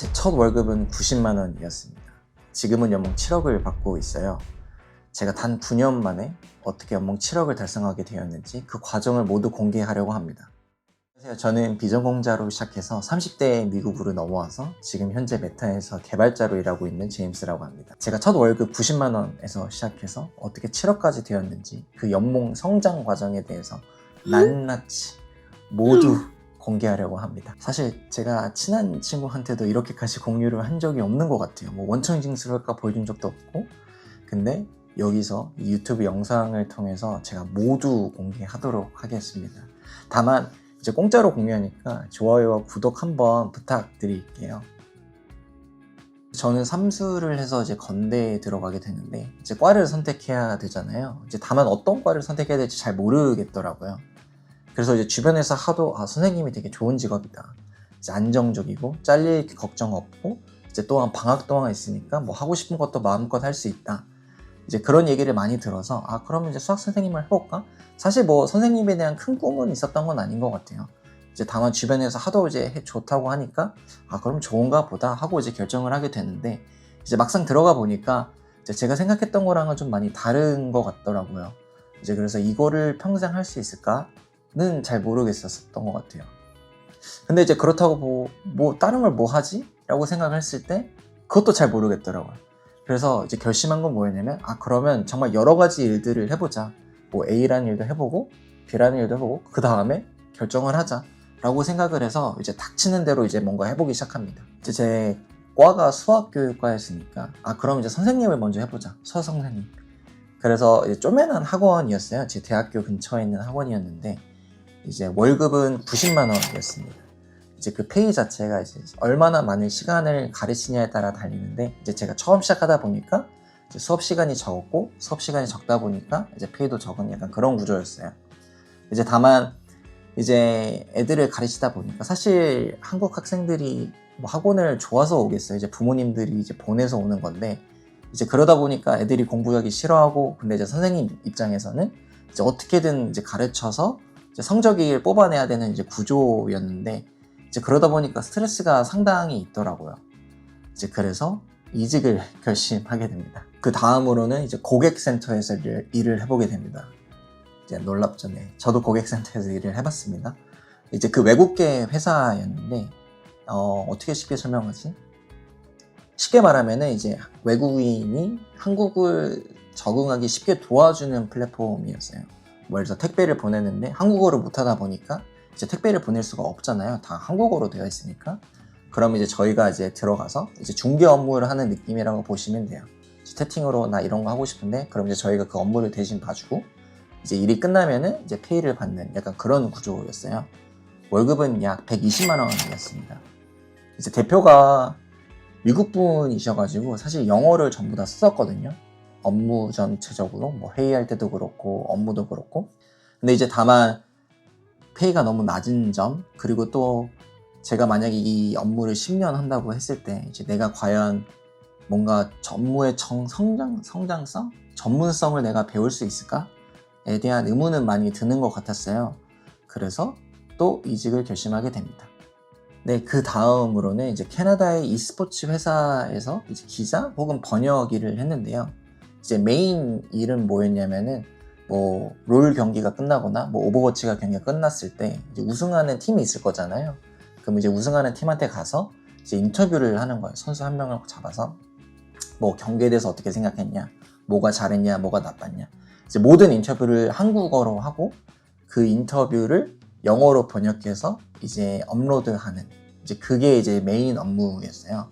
제 첫 월급은 90만 원이었습니다. 지금은 연봉 7억을 받고 있어요. 제가 단 9년 만에 어떻게 연봉 7억을 달성하게 되었는지 그 과정을 모두 공개하려고 합니다. 안녕하세요. 저는 비전공자로 시작해서 30대에 미국으로 넘어와서 지금 현재 메타에서 개발자로 일하고 있는 제임스라고 합니다. 제가 첫 월급 90만 원에서 시작해서 어떻게 7억까지 되었는지 그 연봉 성장 과정에 대해서 낱낱이 모두 공개하려고 합니다. 사실 제가 친한 친구한테도 이렇게까지 공유를 한 적이 없는 것 같아요. 뭐 원천징수랄까 보여준 적도 없고, 근데 여기서 이 유튜브 영상을 통해서 제가 모두 공개하도록 하겠습니다. 다만 이제 공짜로 공유하니까 좋아요와 구독 한번 부탁드릴게요. 저는 삼수를 해서 이제 건대에 들어가게 되는데 이제 과를 선택해야 되잖아요. 이제 다만 어떤 과를 선택해야 될지 잘 모르겠더라고요. 그래서 이제 주변에서 하도 선생님이 되게 좋은 직업이다, 이제 안정적이고 잘릴 걱정 없고 이제 또한 방학 동안 있으니까 뭐 하고 싶은 것도 마음껏 할 수 있다, 이제 그런 얘기를 많이 들어서 그러면 이제 수학 선생님을 해볼까? 사실 뭐 선생님에 대한 큰 꿈은 있었던 건 아닌 것 같아요. 이제 다만 주변에서 하도 이제 좋다고 하니까 그럼 좋은가 보다 하고 이제 결정을 하게 되는데, 이제 막상 들어가 보니까 이제 제가 생각했던 거랑은 좀 많이 다른 것 같더라고요. 이제 그래서 이거를 평생 할 수 있을까는 잘 모르겠었던 것 같아요. 근데 이제 그렇다고 뭐 다른 걸 뭐 하지? 라고 생각을 했을 때 그것도 잘 모르겠더라고요. 그래서 이제 결심한 건 뭐였냐면 그러면 정말 여러 가지 일들을 해보자. 뭐 A라는 일도 해보고 B라는 일도 해보고 그 다음에 결정을 하자 라고 생각을 해서 이제 닥치는 대로 이제 뭔가 해보기 시작합니다. 이제 제 과가 수학교육과였으니까 그럼 이제 선생님을 먼저 해보자. 수학 선생님. 그래서 이제 쪼매난 학원이었어요. 제 대학교 근처에 있는 학원이었는데 이제 월급은 90만 원이었습니다. 이제 그 페이 자체가 이제 얼마나 많은 시간을 가르치냐에 따라 달리는데, 이제 제가 처음 시작하다 보니까 이제 수업 시간이 적었고 수업 시간이 적다 보니까 이제 페이도 적은 약간 그런 구조였어요. 이제 다만 이제 애들을 가르치다 보니까 사실 한국 학생들이 뭐 학원을 좋아서 오겠어요. 이제 부모님들이 이제 보내서 오는 건데, 이제 그러다 보니까 애들이 공부하기 싫어하고, 근데 이제 선생님 입장에서는 이제 어떻게든 이제 가르쳐서 이제 성적을 뽑아내야 되는 이제 구조였는데, 이제 그러다 보니까 스트레스가 상당히 있더라고요. 이제 그래서 이직을 결심하게 됩니다. 그 다음으로는 이제 고객센터에서 일을 해보게 됩니다. 이제 놀랍죠. 네. 저도 고객센터에서 일을 해봤습니다. 이제 그 외국계 회사였는데, 어떻게 쉽게 설명하지? 쉽게 말하면은 이제 외국인이 한국을 적응하기 쉽게 도와주는 플랫폼이었어요. 뭐 예를 들어서 택배를 보내는데 한국어를 못하다 보니까 이제 택배를 보낼 수가 없잖아요. 다 한국어로 되어 있으니까. 그럼 이제 저희가 이제 들어가서 이제 중개 업무를 하는 느낌이라고 보시면 돼요. 채팅으로 나 이런 거 하고 싶은데, 그럼 이제 저희가 그 업무를 대신 봐주고 이제 일이 끝나면은 이제 페이를 받는 약간 그런 구조였어요. 월급은 약 120만 원이었습니다. 이제 대표가 미국 분이셔가지고 사실 영어를 전부 다 썼거든요. 업무 전체적으로 뭐 회의할 때도 그렇고 업무도 그렇고. 근데 이제 다만 페이가 너무 낮은 점, 그리고 또 제가 만약에 이 업무를 10년 한다고 했을 때 이제 내가 과연 뭔가 업무의 성장성? 전문성을 내가 배울 수 있을까에 대한 의문은 많이 드는 것 같았어요. 그래서 또 이직을 결심하게 됩니다. 네, 그 다음으로는 이제 캐나다의 e스포츠 회사에서 이제 기자 혹은 번역 일을 했는데요. 이제 메인 일은 뭐였냐면은 뭐 롤 경기가 끝나거나 뭐 오버워치가 경기가 끝났을 때 이제 우승하는 팀이 있을 거잖아요. 그럼 이제 우승하는 팀한테 가서 이제 인터뷰를 하는 거예요. 선수 한 명을 잡아서 뭐 경기에 대해서 어떻게 생각했냐, 뭐가 잘했냐, 뭐가 나빴냐, 이제 모든 인터뷰를 한국어로 하고 그 인터뷰를 영어로 번역해서 이제 업로드하는, 이제 그게 이제 메인 업무였어요.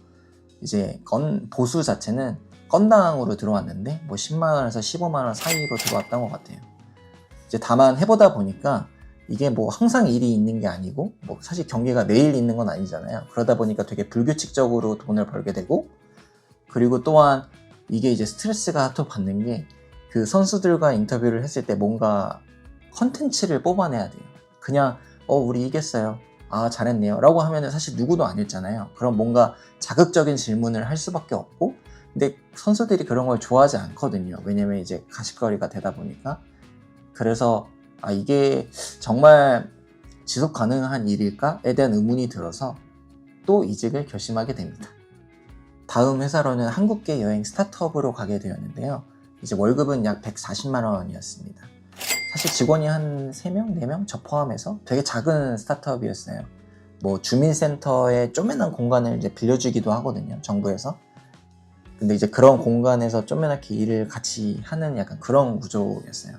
이제 보수 자체는 건당으로 들어왔는데 뭐 10만 원에서 15만 원 사이로 들어왔던 것 같아요. 이제 다만 해보다 보니까 이게 뭐 항상 일이 있는 게 아니고 뭐 사실 경기가 매일 있는 건 아니잖아요. 그러다 보니까 되게 불규칙적으로 돈을 벌게 되고, 그리고 또한 이게 이제 스트레스가 또 받는 게 그 선수들과 인터뷰를 했을 때 뭔가 컨텐츠를 뽑아내야 돼요. 그냥 우리 이겼어요, 잘했네요 라고 하면은 사실 누구도 안 읽잖아요. 그럼 뭔가 자극적인 질문을 할 수밖에 없고, 근데 선수들이 그런 걸 좋아하지 않거든요. 왜냐면 이제 가십거리가 되다 보니까. 그래서 이게 정말 지속 가능한 일일까에 대한 의문이 들어서 또 이직을 결심하게 됩니다. 다음 회사로는 한국계 여행 스타트업으로 가게 되었는데요. 이제 월급은 약 140만 원이었습니다. 사실 직원이 한 3명, 4명 저 포함해서 되게 작은 스타트업이었어요. 뭐 주민센터에 쪼매난 공간을 이제 빌려주기도 하거든요, 정부에서. 근데 이제 그런 공간에서 쪼매나게 일을 같이 하는 약간 그런 구조였어요.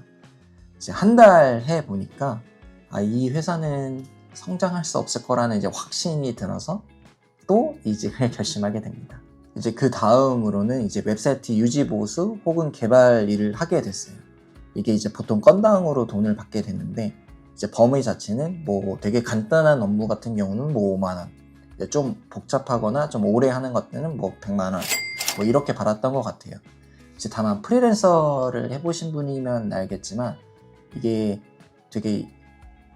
이제 한 달 해 보니까 이 회사는 성장할 수 없을 거라는 이제 확신이 들어서 또 이직을 결심하게 됩니다. 이제 그 다음으로는 이제 웹사이트 유지 보수 혹은 개발 일을 하게 됐어요. 이게 이제 보통 건당으로 돈을 받게 되는데 이제 범위 자체는 뭐 되게 간단한 업무 같은 경우는 뭐 5만 원, 좀 복잡하거나 좀 오래 하는 것들은 뭐 100만 원, 뭐 이렇게 받았던 것 같아요. 이제 다만 프리랜서를 해보신 분이면 알겠지만 이게 되게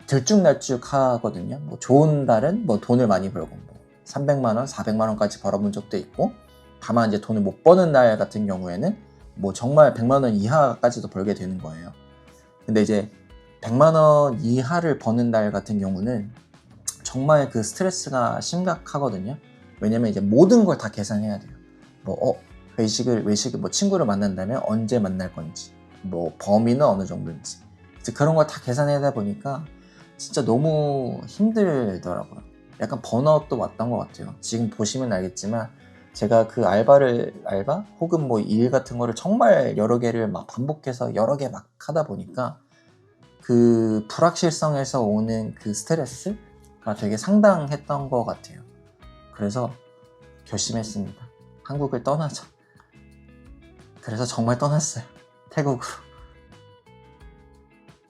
들쭉날쭉하거든요. 뭐 좋은 달은 뭐 돈을 많이 벌고 뭐 300만 원, 400만 원까지 벌어본 적도 있고, 다만 이제 돈을 못 버는 날 같은 경우에는 뭐 정말 100만 원 이하까지도 벌게 되는 거예요. 근데 이제 100만 원 이하를 버는 날 같은 경우는 정말 그 스트레스가 심각하거든요. 왜냐면 이제 모든 걸 다 계산해야 돼요. 뭐 외식을 뭐 친구를 만난다면 언제 만날 건지, 뭐 범위는 어느 정도인지, 이제 그런 걸 다 계산하다 보니까 진짜 너무 힘들더라고요. 약간 번아웃도 왔던 것 같아요. 지금 보시면 알겠지만 제가 그 알바 혹은 뭐 일 같은 거를 정말 여러 개를 막 반복해서 여러 개 막 하다 보니까 그 불확실성에서 오는 그 스트레스가 되게 상당했던 것 같아요. 그래서 결심했습니다. 한국을 떠나자. 그래서 정말 떠났어요. 태국으로.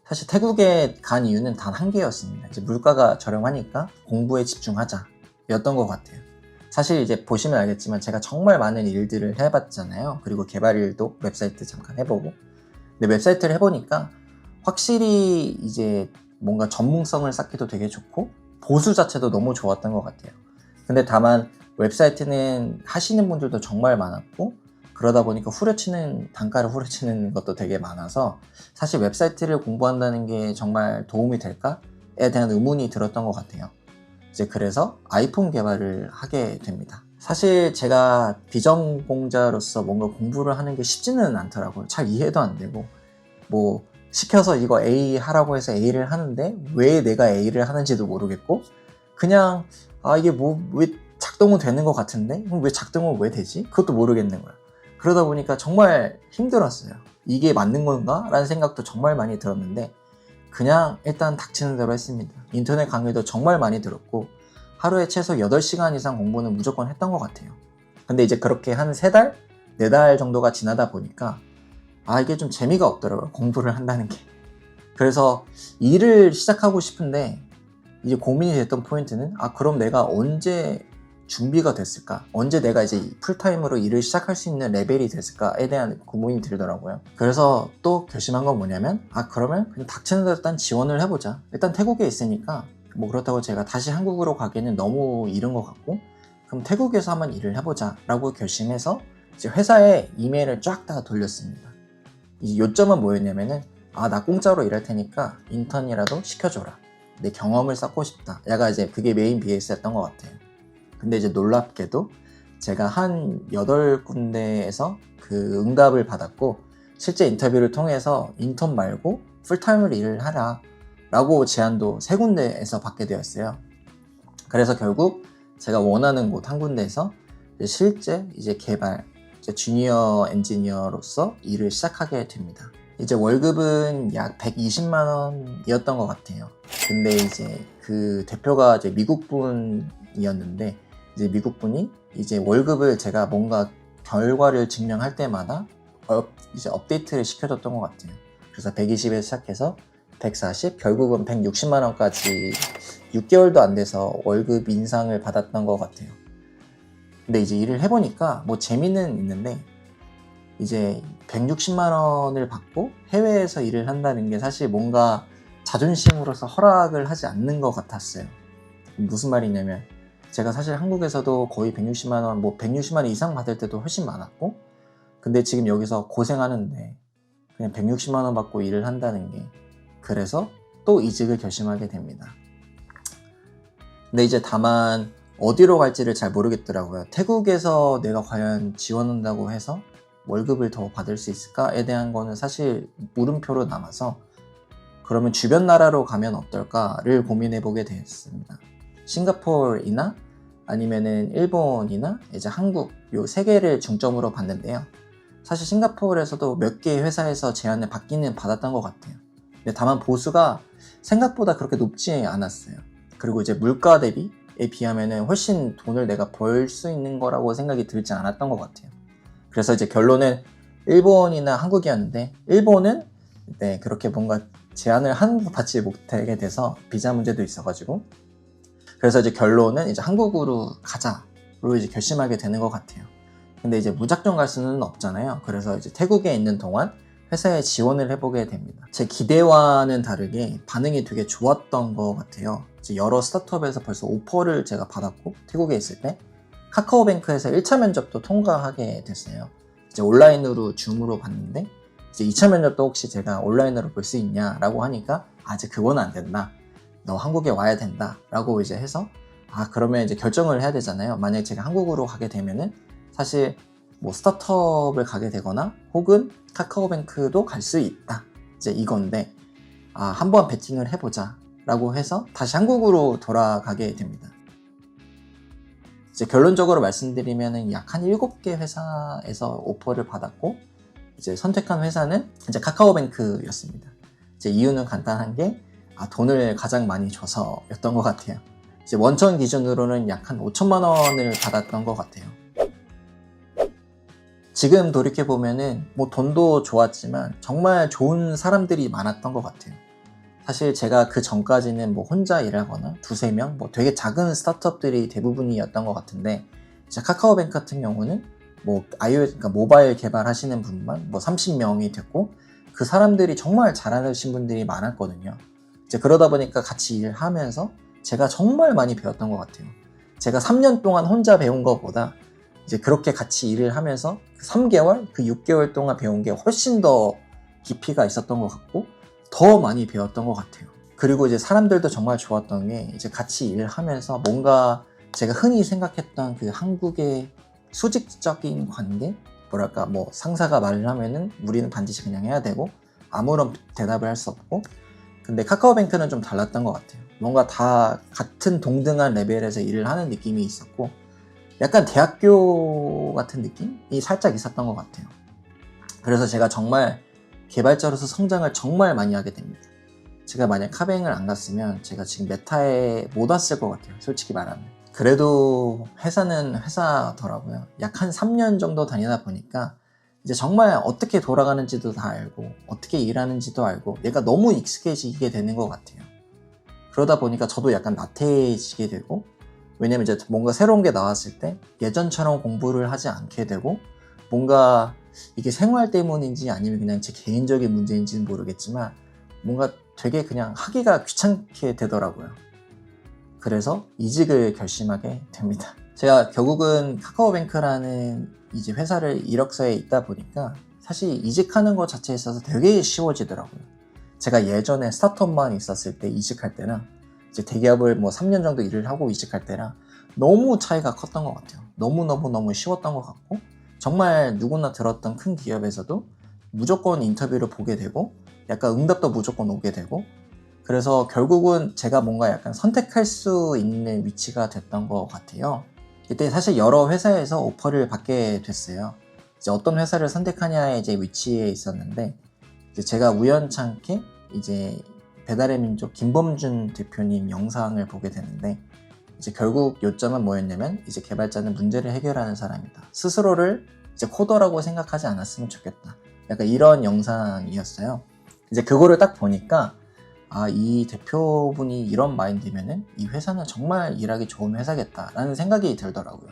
사실 태국에 간 이유는 단 한 개였습니다. 이제 물가가 저렴하니까 공부에 집중하자 였던 것 같아요. 사실 이제 보시면 알겠지만 제가 정말 많은 일들을 해봤잖아요. 그리고 개발 일도 웹사이트 잠깐 해보고. 근데 웹사이트를 해보니까 확실히 이제 뭔가 전문성을 쌓기도 되게 좋고 보수 자체도 너무 좋았던 것 같아요. 근데 다만 웹사이트는 하시는 분들도 정말 많았고, 그러다 보니까 단가를 후려치는 것도 되게 많아서 사실 웹사이트를 공부한다는 게 정말 도움이 될까에 대한 의문이 들었던 것 같아요. 이제 그래서 아이폰 개발을 하게 됩니다. 사실 제가 비전공자로서 뭔가 공부를 하는 게 쉽지는 않더라고요. 잘 이해도 안 되고, 뭐 시켜서 이거 A 하라고 해서 A를 하는데 왜 내가 A를 하는지도 모르겠고, 그냥 이게 뭐 왜 작동은 되는 것 같은데 그럼 왜 작동은 왜 되지? 그것도 모르겠는 거야. 그러다 보니까 정말 힘들었어요. 이게 맞는 건가? 라는 생각도 정말 많이 들었는데 그냥 일단 닥치는 대로 했습니다. 인터넷 강의도 정말 많이 들었고 하루에 최소 8시간 이상 공부는 무조건 했던 것 같아요. 근데 이제 그렇게 한 3달? 4달 정도가 지나다 보니까 이게 좀 재미가 없더라고요. 공부를 한다는 게. 그래서 일을 시작하고 싶은데 이제 고민이 됐던 포인트는 그럼 내가 언제 준비가 됐을까? 언제 내가 이제 풀타임으로 일을 시작할 수 있는 레벨이 됐을까에 대한 고민이 들더라고요. 그래서 또 결심한 건 뭐냐면 그러면 그냥 닥치는 대로 일단 지원을 해보자. 일단 태국에 있으니까 뭐 그렇다고 제가 다시 한국으로 가기는 너무 이른 것 같고, 그럼 태국에서 한번 일을 해보자 라고 결심해서 이제 회사에 이메일을 쫙 다 돌렸습니다. 이제 요점은 뭐였냐면은 나 공짜로 일할 테니까 인턴이라도 시켜줘라. 내 경험을 쌓고 싶다. 약간 이제 그게 메인 베이스였던 것 같아요. 근데 이제 놀랍게도 제가 한 8군데에서 그 응답을 받았고, 실제 인터뷰를 통해서 인턴 말고 풀타임으로 일을 하라 라고 제안도 3군데에서 받게 되었어요. 그래서 결국 제가 원하는 곳 한 군데에서 실제 이제 개발, 주니어 엔지니어로서 일을 시작하게 됩니다. 이제 월급은 약 120만 원이었던 것 같아요. 근데 이제 그 대표가 이제 미국 분이었는데, 이제 미국 분이 이제 월급을 제가 뭔가 결과를 증명할 때마다 이제 업데이트를 시켜줬던 것 같아요. 그래서 120에서 시작해서 140, 결국은 160만 원까지 6개월도 안 돼서 월급 인상을 받았던 것 같아요. 근데 이제 일을 해보니까 뭐 재미는 있는데, 이제 160만 원을 받고 해외에서 일을 한다는 게 사실 뭔가 자존심으로서 허락을 하지 않는 것 같았어요. 무슨 말이냐면 제가 사실 한국에서도 거의 160만 원, 뭐 160만 원 이상 받을 때도 훨씬 많았고, 근데 지금 여기서 고생하는데 그냥 160만 원 받고 일을 한다는 게, 그래서 또 이직을 결심하게 됩니다. 근데 이제 다만 어디로 갈지를 잘 모르겠더라고요. 태국에서 내가 과연 지원한다고 해서 월급을 더 받을 수 있을까에 대한 거는 사실 물음표로 남아서 그러면 주변 나라로 가면 어떨까를 고민해 보게 되었습니다. 싱가포르이나 아니면은 일본이나 이제 한국 요 세 개를 중점으로 봤는데요. 사실 싱가포르에서도 몇 개의 회사에서 제안을 받기는 받았던 것 같아요. 근데 다만 보수가 생각보다 그렇게 높지 않았어요. 그리고 이제 물가 대비에 비하면은 훨씬 돈을 내가 벌 수 있는 거라고 생각이 들지 않았던 것 같아요. 그래서 이제 결론은 일본이나 한국이었는데 일본은 네, 그렇게 뭔가 제안을 받지 못하게 돼서 비자 문제도 있어가지고 그래서 이제 결론은 이제 한국으로 가자로 이제 결심하게 되는 것 같아요. 근데 이제 무작정 갈 수는 없잖아요. 그래서 이제 태국에 있는 동안 회사에 지원을 해보게 됩니다. 제 기대와는 다르게 반응이 되게 좋았던 것 같아요. 이제 여러 스타트업에서 벌써 오퍼를 제가 받았고 태국에 있을 때 카카오뱅크에서 1차 면접도 통과하게 됐어요. 이제 온라인으로 줌으로 봤는데 이제 2차 면접도 혹시 제가 온라인으로 볼 수 있냐라고 하니까 아직 그건 안 된다. 너 한국에 와야 된다. 라고 이제 해서 그러면 이제 결정을 해야 되잖아요. 만약에 제가 한국으로 가게 되면은 사실 뭐 스타트업을 가게 되거나 혹은 카카오뱅크도 갈 수 있다. 이제 이건데 한번 배팅을 해보자 라고 해서 다시 한국으로 돌아가게 됩니다. 이제 결론적으로 말씀드리면은 약 한 7개 회사에서 오퍼를 받았고 이제 선택한 회사는 이제 카카오뱅크였습니다. 이제 이유는 간단한 게 돈을 가장 많이 줘서였던 것 같아요. 이제 원천 기준으로는 약 한 5천만 원을 받았던 것 같아요. 지금 돌이켜보면은 뭐 돈도 좋았지만 정말 좋은 사람들이 많았던 것 같아요. 사실 제가 그 전까지는 뭐 혼자 일하거나 두세 명, 뭐 되게 작은 스타트업들이 대부분이었던 것 같은데 이제 카카오뱅크 같은 경우는 뭐 그러니까 모바일 개발하시는 분만 뭐 30명이 됐고 그 사람들이 정말 잘하신 분들이 많았거든요. 이제 그러다 보니까 같이 일하면서 제가 정말 많이 배웠던 것 같아요. 제가 3년 동안 혼자 배운 것보다 이제 그렇게 같이 일을 하면서 3개월, 그 6개월 동안 배운 게 훨씬 더 깊이가 있었던 것 같고 더 많이 배웠던 것 같아요. 그리고 이제 사람들도 정말 좋았던 게 이제 같이 일하면서 뭔가 제가 흔히 생각했던 그 한국의 수직적인 관계? 뭐랄까 뭐 상사가 말을 하면은 우리는 반드시 그냥 해야 되고 아무런 대답을 할 수 없고 근데 카카오뱅크는 좀 달랐던 것 같아요. 뭔가 다 같은 동등한 레벨에서 일을 하는 느낌이 있었고 약간 대학교 같은 느낌이 살짝 있었던 것 같아요. 그래서 제가 정말 개발자로서 성장을 정말 많이 하게 됩니다. 제가 만약 카뱅을 안 갔으면 제가 지금 메타에 못 왔을 것 같아요. 솔직히 말하면. 그래도 회사는 회사더라고요. 약 한 3년 정도 다니다 보니까 이제 정말 어떻게 돌아가는지도 다 알고 어떻게 일하는지도 알고 얘가 너무 익숙해지게 되는 것 같아요. 그러다 보니까 저도 약간 나태해지게 되고 왜냐면 이제 뭔가 새로운 게 나왔을 때 예전처럼 공부를 하지 않게 되고 뭔가 이게 생활 때문인지 아니면 그냥 제 개인적인 문제인지는 모르겠지만 뭔가 되게 그냥 하기가 귀찮게 되더라고요. 그래서 이직을 결심하게 됩니다. 제가 결국은 카카오뱅크라는 이제 회사를 이력서에 있다 보니까 사실 이직하는 것 자체에 있어서 되게 쉬워지더라고요. 제가 예전에 스타트업만 있었을 때 이직할 때랑 이제 대기업을 뭐 3년 정도 일을 하고 이직할 때랑 너무 차이가 컸던 것 같아요. 너무 쉬웠던 것 같고 정말 누구나 들었던 큰 기업에서도 무조건 인터뷰를 보게 되고 약간 응답도 무조건 오게 되고 그래서 결국은 제가 뭔가 약간 선택할 수 있는 위치가 됐던 것 같아요. 이때 사실 여러 회사에서 오퍼를 받게 됐어요. 이제 어떤 회사를 선택하냐의 이제 위치에 있었는데 이제 제가 우연찮게 이제 배달의 민족 김범준 대표님 영상을 보게 되는데 이제 결국 요점은 뭐였냐면 이제 개발자는 문제를 해결하는 사람이다. 스스로를 이제 코더라고 생각하지 않았으면 좋겠다. 약간 이런 영상이었어요. 이제 그거를 딱 보니까 이 대표분이 이런 마인드면은 이 회사는 정말 일하기 좋은 회사겠다라는 생각이 들더라고요.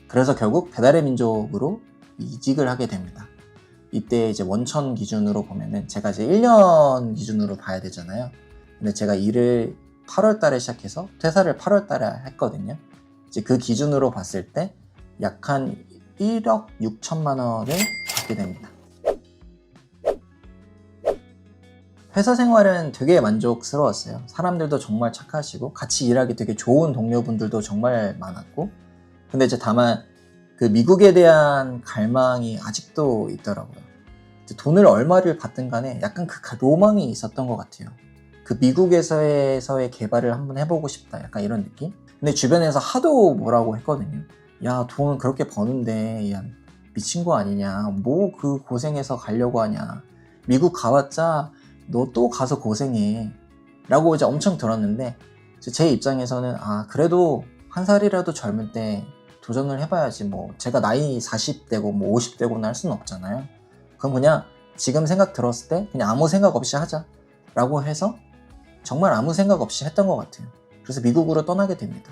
그래서 결국 배달의 민족으로 이직을 하게 됩니다. 이때 이제 원천 기준으로 보면은 제가 이제 1년 기준으로 봐야 되잖아요. 근데 제가 일을 8월 달에 시작해서 퇴사를 8월 달에 했거든요. 이제 그 기준으로 봤을 때 약 한 1억 6천만 원을 받게 됩니다. 회사 생활은 되게 만족스러웠어요. 사람들도 정말 착하시고 같이 일하기 되게 좋은 동료분들도 정말 많았고, 근데 이제 다만 그 미국에 대한 갈망이 아직도 있더라고요. 돈을 얼마를 받든 간에 약간 그 로망이 있었던 것 같아요. 그 미국에서의 개발을 한번 해보고 싶다, 약간 이런 느낌? 근데 주변에서 하도 뭐라고 했거든요. 야, 돈 그렇게 버는데 야, 미친 거 아니냐, 뭐 그 고생해서 가려고 하냐, 미국 가봤자 너 또 가서 고생해 라고 이제 엄청 들었는데, 제 입장에서는 그래도 한 살이라도 젊을 때 도전을 해봐야지, 뭐 제가 나이 40대고 뭐 50대고는 할 수는 없잖아요. 그럼 그냥 지금 생각 들었을 때 그냥 아무 생각 없이 하자 라고 해서 정말 아무 생각 없이 했던 것 같아요. 그래서 미국으로 떠나게 됩니다.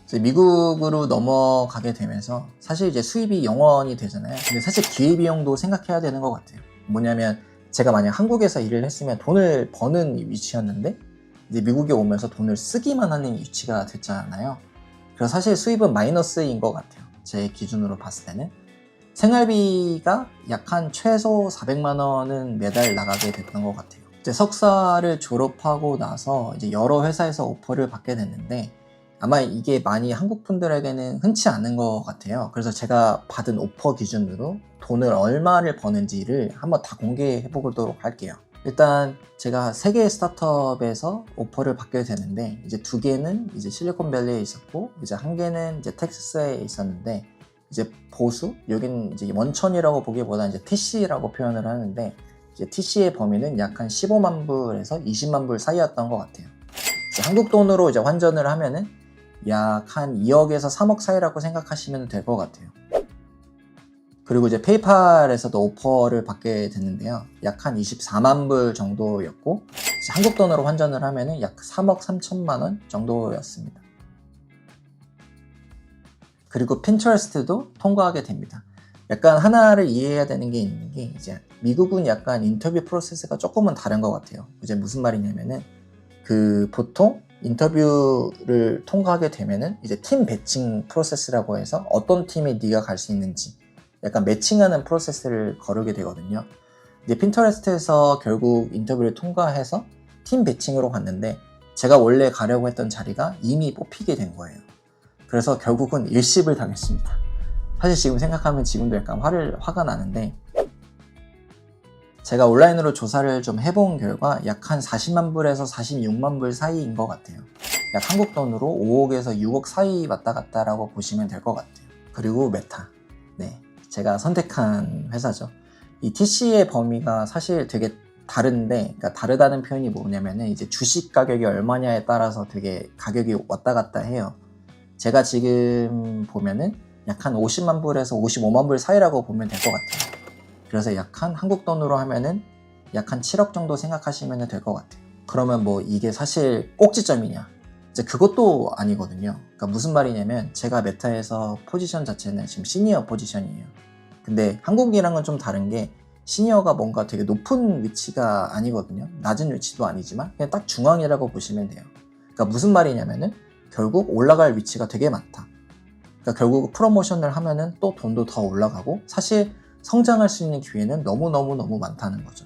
이제 미국으로 넘어가게 되면서 사실 이제 수입이 영원이 되잖아요. 근데 사실 기회비용도 생각해야 되는 것 같아요. 뭐냐면 제가 만약 한국에서 일을 했으면 돈을 버는 위치였는데, 이제 미국에 오면서 돈을 쓰기만 하는 위치가 됐잖아요. 그래서 사실 수입은 마이너스인 것 같아요. 제 기준으로 봤을 때는. 생활비가 약 한 최소 400만 원은 매달 나가게 됐던 것 같아요. 이제 석사를 졸업하고 나서 이제 여러 회사에서 오퍼를 받게 됐는데, 아마 이게 많이 한국 분들에게는 흔치 않은 것 같아요. 그래서 제가 받은 오퍼 기준으로 돈을 얼마를 버는지를 한번 다 공개해 보도록 할게요. 일단 제가 3개의 스타트업에서 오퍼를 받게 되는데, 이제 2개는 이제 실리콘밸리에 있었고, 이제 1개는 이제 텍사스에 있었는데, 이제 보수, 여긴 이제 원천이라고 보기보다 이제 TC라고 표현을 하는데, 이제 TC의 범위는 약 한 15만 불에서 20만 불 사이였던 것 같아요. 이제 한국 돈으로 이제 환전을 하면은 약 한 2억에서 3억 사이라고 생각하시면 될 것 같아요. 그리고 이제 페이팔에서도 오퍼를 받게 됐는데요. 약 한 24만 불 정도였고, 한국 돈으로 환전을 하면은 약 3억 3천만 원 정도였습니다. 그리고 핀터레스트도 통과하게 됩니다. 약간 하나를 이해해야 되는 게 있는 게, 이제 미국은 약간 인터뷰 프로세스가 조금은 다른 것 같아요. 이제 무슨 말이냐면은 그 보통 인터뷰를 통과하게 되면은 이제 팀 배칭 프로세스라고 해서 어떤 팀에 네가 갈 수 있는지 약간 매칭하는 프로세스를 거르게 되거든요. 이제 핀터레스트에서 결국 인터뷰를 통과해서 팀 배칭으로 갔는데, 제가 원래 가려고 했던 자리가 이미 뽑히게 된 거예요. 그래서 결국은 일십을 당했습니다. 사실 지금 생각하면 지금도 약간 화가 나는데, 제가 온라인으로 조사를 좀 해본 결과 약 한 40만 불에서 46만 불 사이인 것 같아요. 약 한국 돈으로 5억에서 6억 사이 왔다 갔다라고 보시면 될 것 같아요. 그리고 메타. 네, 제가 선택한 회사죠. 이 TC의 범위가 사실 되게 다른데, 그러니까 다르다는 표현이 뭐냐면은 이제 주식 가격이 얼마냐에 따라서 되게 가격이 왔다 갔다 해요. 제가 지금 보면은 약 한 50만 불에서 55만 불 사이라고 보면 될 것 같아요. 그래서 약 한 한국 돈으로 하면은 약 한 7억 정도 생각하시면 될 것 같아요. 그러면 뭐 이게 사실 꼭지점이냐? 이제 그것도 아니거든요. 그러니까 무슨 말이냐면, 제가 메타에서 포지션 자체는 지금 시니어 포지션이에요. 근데 한국이랑은 좀 다른 게, 시니어가 뭔가 되게 높은 위치가 아니거든요. 낮은 위치도 아니지만 그냥 딱 중앙이라고 보시면 돼요. 그러니까 무슨 말이냐면은 결국 올라갈 위치가 되게 많다. 그러니까 결국 프로모션을 하면은 또 돈도 더 올라가고, 사실 성장할 수 있는 기회는 너무너무 많다는 거죠.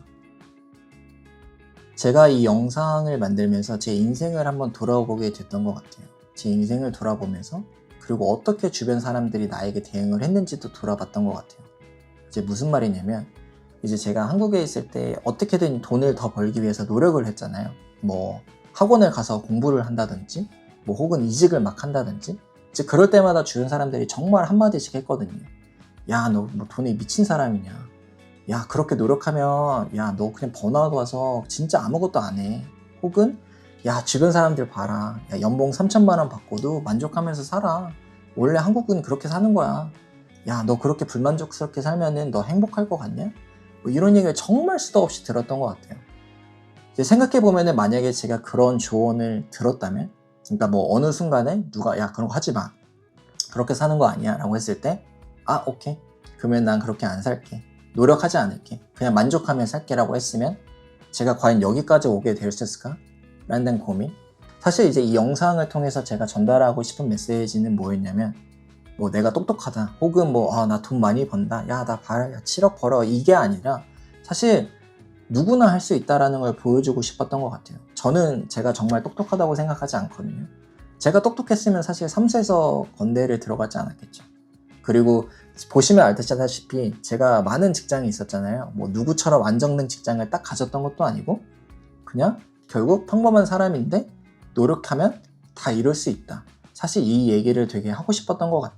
제가 이 영상을 만들면서 제 인생을 한번 돌아보게 됐던 것 같아요. 제 인생을 돌아보면서, 그리고 어떻게 주변 사람들이 나에게 대응을 했는지도 돌아봤던 것 같아요. 이제 무슨 말이냐면, 이제 제가 한국에 있을 때 어떻게든 돈을 더 벌기 위해서 노력을 했잖아요. 뭐 학원을 가서 공부를 한다든지, 뭐 혹은 이직을 막 한다든지, 이제 그럴 때마다 주변 사람들이 정말 한마디씩 했거든요. 야, 너 뭐 돈에 미친 사람이냐? 야, 그렇게 노력하면 야, 너 그냥 번아웃 와서 진짜 아무것도 안 해. 혹은 야, 주변 사람들 봐라. 야, 연봉 3천만 원 받고도 만족하면서 살아. 원래 한국은 그렇게 사는 거야. 야, 너 그렇게 불만족스럽게 살면은 너 행복할 것 같냐? 뭐 이런 얘기를 정말 수도 없이 들었던 것 같아요. 이제 생각해보면은 만약에 제가 그런 조언을 들었다면, 그러니까 뭐 어느 순간에 누가 야, 그런 거 하지 마. 그렇게 사는 거 아니야 라고 했을 때, 오케이. 그러면 난 그렇게 안 살게. 노력하지 않을게. 그냥 만족하며 살게 라고 했으면 제가 과연 여기까지 오게 되었을까? 라는 데 고민. 사실 이제 이 영상을 통해서 제가 전달하고 싶은 메시지는 뭐였냐면, 뭐 내가 똑똑하다, 혹은 뭐 나 돈 많이 번다, 야 나 봐라, 야 7억 벌어, 이게 아니라, 사실 누구나 할 수 있다라는 걸 보여주고 싶었던 것 같아요. 저는 제가 정말 똑똑하다고 생각하지 않거든요. 제가 똑똑했으면 사실 삼수에서 건대를 들어가지 않았겠죠. 그리고 보시면 알다시피 제가 많은 직장이 있었잖아요. 뭐 누구처럼 안정된 직장을 딱 가졌던 것도 아니고 그냥 결국 평범한 사람인데 노력하면 다 이룰 수 있다. 사실 이 얘기를 되게 하고 싶었던 것 같아요.